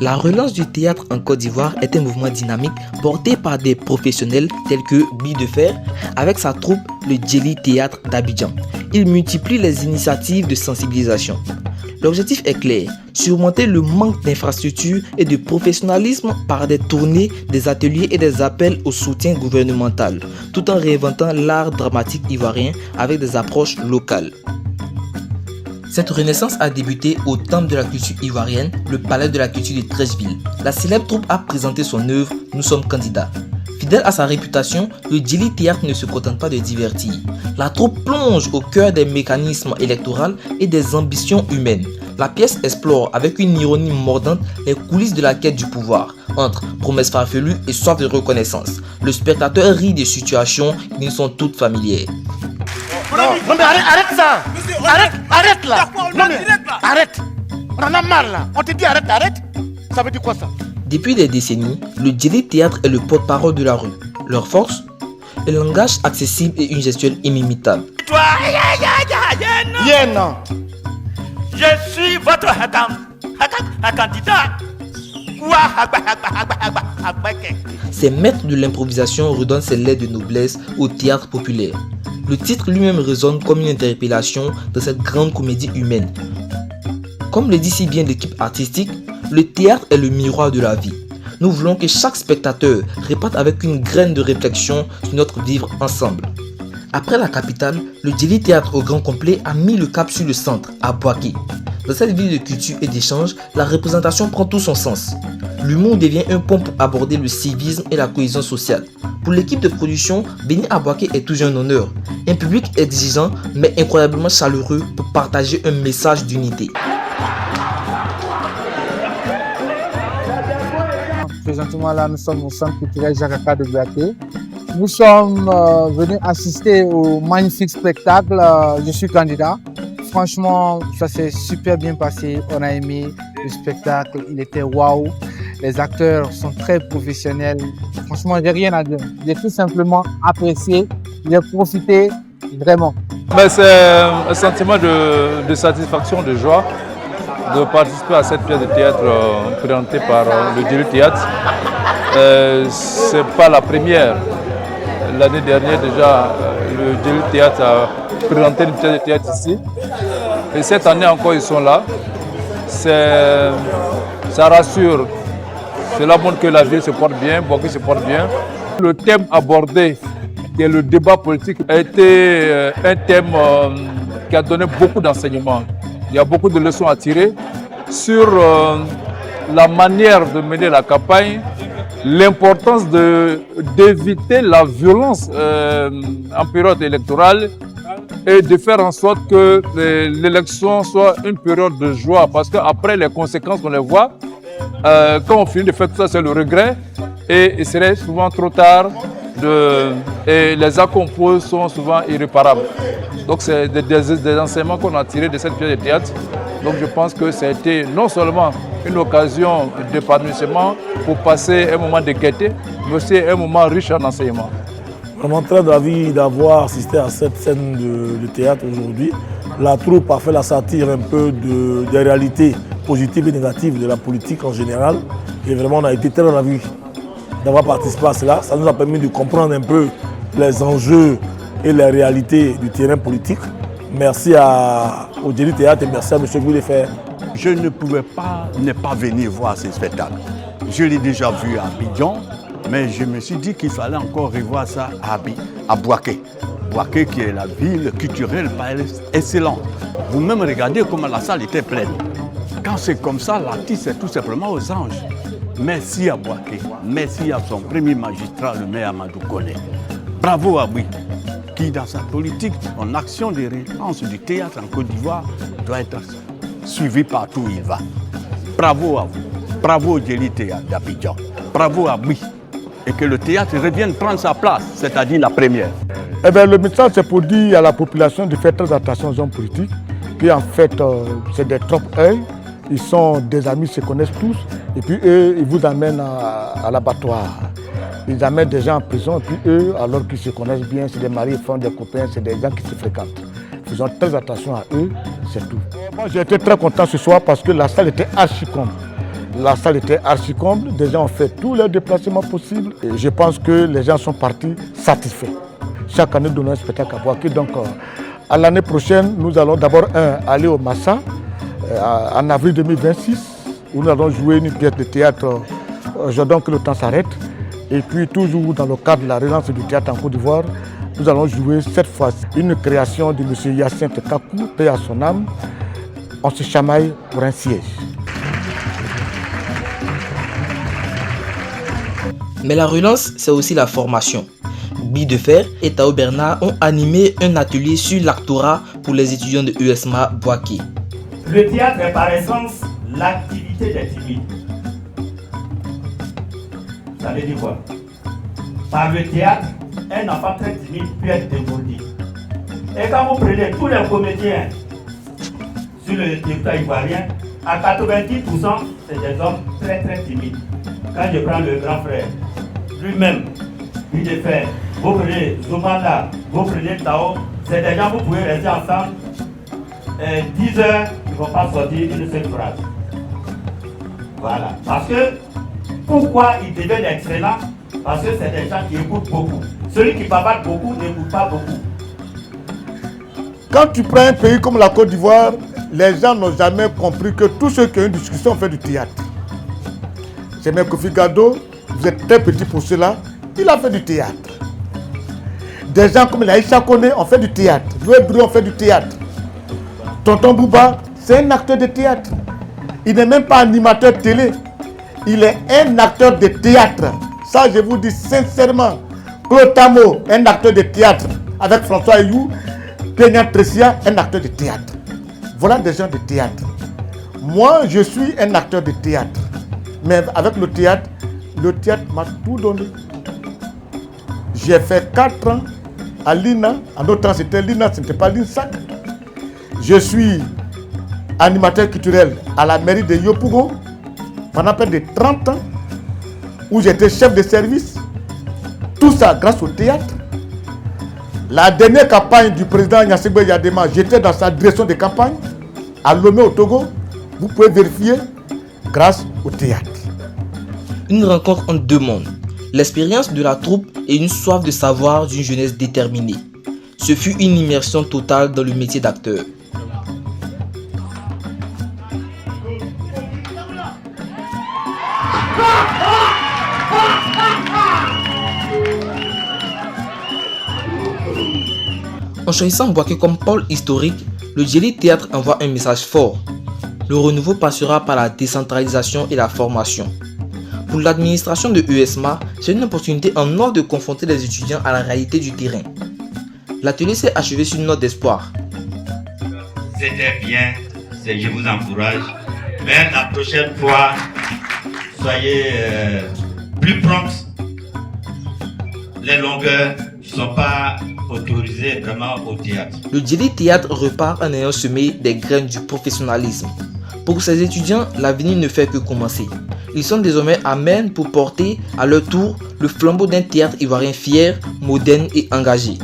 La relance du théâtre en Côte d'Ivoire est un mouvement dynamique porté par des professionnels tels que Bi de Fer avec sa troupe le Djeli Théâtre d'Abidjan. Il multiplie les initiatives de sensibilisation. L'objectif est clair, surmonter le manque d'infrastructures et de professionnalisme par des tournées, des ateliers et des appels au soutien gouvernemental, tout en réinventant l'art dramatique ivoirien avec des approches locales. Cette renaissance a débuté au Temple de la culture ivoirienne, le Palais de la culture de Treichville. La célèbre troupe a présenté son œuvre « Nous sommes candidats ». Fidèle à sa réputation, le Djeli Théâtre ne se contente pas de divertir. La troupe plonge au cœur des mécanismes électoraux et des ambitions humaines. La pièce explore avec une ironie mordante les coulisses de la quête du pouvoir, entre promesses farfelues et soif de reconnaissance. Le spectateur rit des situations qui nous sont toutes familières. Non mais arrête ça. Arrête là. Non mais arrête. On en a marre là. On te dit arrête. Ça veut dire quoi ça? Depuis des décennies, le Djeli Théâtre est le porte-parole de la rue. Leur force? Un langage accessible et une gestuelle inimitable. Toi, non. Je suis votre candidat. Ces maîtres de l'improvisation redonnent ses lettres de noblesse au théâtre populaire. Le titre lui-même résonne comme une interpellation dans cette grande comédie humaine. Comme le dit si bien l'équipe artistique, le théâtre est le miroir de la vie. Nous voulons que chaque spectateur reparte avec une graine de réflexion sur notre vivre ensemble. Après la capitale, le Djeli Théâtre au grand complet a mis le cap sur le centre, à Bouaké. Dans cette ville de culture et d'échange, la représentation prend tout son sens. L'humour devient un pont pour aborder le civisme et la cohésion sociale. Pour l'équipe de production, venir à Bouaké est toujours un honneur. Un public exigeant mais incroyablement chaleureux pour partager un message d'unité. Présentement là, nous sommes au centre culturel Jacques Aka de Bouaké. Nous sommes venus assister au magnifique spectacle Je suis candidat. Franchement, ça s'est super bien passé. On a aimé le spectacle, il était waouh. Les acteurs sont très professionnels. Franchement, j'ai rien à dire. J'ai tout simplement apprécié, j'ai profité vraiment. C'est un sentiment de satisfaction, de joie de participer à cette pièce de théâtre présentée par le Djeli Théâtre. Ce n'est pas la première. L'année dernière déjà, le Djeli Théâtre a présenté une pièce de théâtre ici. Et cette année encore, ils sont là. Ça rassure. Cela montre que la ville se porte bien, Bouaké se porte bien. Le thème abordé, qui est le débat politique, a été un thème qui a donné beaucoup d'enseignements. Il y a beaucoup de leçons à tirer sur la manière de mener la campagne, l'importance d'éviter la violence en période électorale et de faire en sorte que l'élection soit une période de joie. Parce qu'après, les conséquences, on les voit. Quand on finit de faire tout ça, c'est le regret. Et il serait souvent trop tard. Et les actes sont souvent irréparables. Donc c'est des enseignements qu'on a tirés de cette pièce de théâtre. Donc je pense que ça a été non seulement une occasion d'épanouissement pour passer un moment de gaieté, mais aussi un moment riche en enseignements. Vraiment très ravi d'avoir assisté à cette scène de théâtre aujourd'hui. La troupe a fait la satire un peu des réalités positives et négatives de la politique en général. Et vraiment on a été très ravis d'avoir participé à cela. Ça nous a permis de comprendre un peu les enjeux et les réalités du terrain politique. Merci au Djeli Théâtre et merci à M. Bi de Fer. Je ne pouvais pas ne pas venir voir ce spectacle. Je l'ai déjà vu à Abidjan, mais je me suis dit qu'il fallait encore revoir ça à Bouaké. Bouaké qui est la ville culturelle par excellence. Vous-même regardez comment la salle était pleine. Quand c'est comme ça, l'artiste est tout simplement aux anges. Merci à Bouaké, merci à son premier magistrat, le maire Amadou Kone. Bravo à lui, qui dans sa politique, en action de relance du théâtre en Côte d'Ivoire, doit être suivi partout où il va. Bravo à vous, bravo au Djeli Théâtre d'Abidjan, bravo à lui. Et que le théâtre revienne prendre sa place, c'est-à-dire la première. Eh bien, le message, c'est pour dire à la population de faire très attention aux hommes politiques, qu'en fait, c'est des trompe-œil. Ils sont des amis, ils se connaissent tous, et puis eux, ils vous amènent à l'abattoir. Ils amènent des gens en prison, et puis eux, alors qu'ils se connaissent bien, c'est des maris, ils font des copains, c'est des gens qui se fréquentent. Faisons très attention à eux, c'est tout. Moi, j'ai été très content ce soir parce que la salle était archi comble. La salle était archi comble, des gens ont fait tous les déplacements possibles et je pense que les gens sont partis satisfaits. Chaque année, nous donnons un spectacle à Bouaké. Donc, à l'année prochaine, nous allons d'abord aller au Massa en avril 2026 où nous allons jouer une pièce de théâtre J'attends que le temps s'arrête. Et puis, toujours dans le cadre de la relance du théâtre en Côte d'Ivoire, nous allons jouer cette fois-ci une création de M. Hyacinthe Kakou, paix à son âme. On se chamaille pour un siège. Mais la relance, c'est aussi la formation. Bi de Fer et Tao Bernard ont animé un atelier sur l'actorat pour les étudiants de USMA Bouaké. Le théâtre est par essence l'activité des timides. Ça veut dire quoi? Par le théâtre, un enfant très timide peut être dégourdi. Et quand vous prenez tous les comédiens sur le territoire ivoirien, à 90%, c'est des hommes très très timides. Quand je prends le grand frère, lui-même, Bi de Fer, vous prenez Zoumanda, vous prenez Tao, c'est des gens, vous pouvez rester ensemble 10 heures, ils ne vont pas sortir une seule phrase. Voilà. Parce que, pourquoi ils deviennent excellents? Parce que c'est des gens qui écoutent beaucoup. Celui qui bavarde beaucoup n'écoute pas beaucoup. Quand tu prends un pays comme la Côte d'Ivoire, les gens n'ont jamais compris que tous ceux qui ont une discussion font du théâtre. C'est même Kofi Gado, vous êtes très petit pour cela, il a fait du théâtre. Des gens comme Laïcha Kone ont fait du théâtre. Loué Bru ont fait du théâtre. Tonton Bouba, c'est un acteur de théâtre. Il n'est même pas animateur télé. Il est un acteur de théâtre. Ça, je vous dis sincèrement. Claude Tamo, un acteur de théâtre. Avec François Ayou, Kenya Tressia, un acteur de théâtre. Voilà des gens de théâtre. Moi, je suis un acteur de théâtre. Mais avec le théâtre m'a tout donné. J'ai fait 4 ans à l'INA. En d'autres temps, c'était l'INA, ce n'était pas l'INSAC. Je suis animateur culturel à la mairie de Yopougon pendant près de 30 ans, où j'étais chef de service. Tout ça grâce au théâtre. La dernière campagne du président Gnassingbé Yadema, j'étais dans sa direction de campagne à Lomé au Togo. Vous pouvez vérifier grâce au théâtre. Une rencontre entre deux mondes. L'expérience de la troupe et une soif de savoir d'une jeunesse déterminée. Ce fut une immersion totale dans le métier d'acteur. En choisissant Bouaké comme pôle historique, le Djeli Théâtre envoie un message fort. Le renouveau passera par la décentralisation et la formation. Pour l'administration de USMA, c'est une opportunité en or de confronter les étudiants à la réalité du terrain. L'atelier s'est achevé sur une note d'espoir. C'était bien, je vous encourage. Mais la prochaine fois, soyez plus promptes. Les longueurs ne sont pas autorisées vraiment au théâtre. Le Djeli Théâtre repart en ayant semé des graines du professionnalisme. Pour ces étudiants, l'avenir ne fait que commencer. Ils sont désormais à même pour porter à leur tour le flambeau d'un théâtre ivoirien fier, moderne et engagé.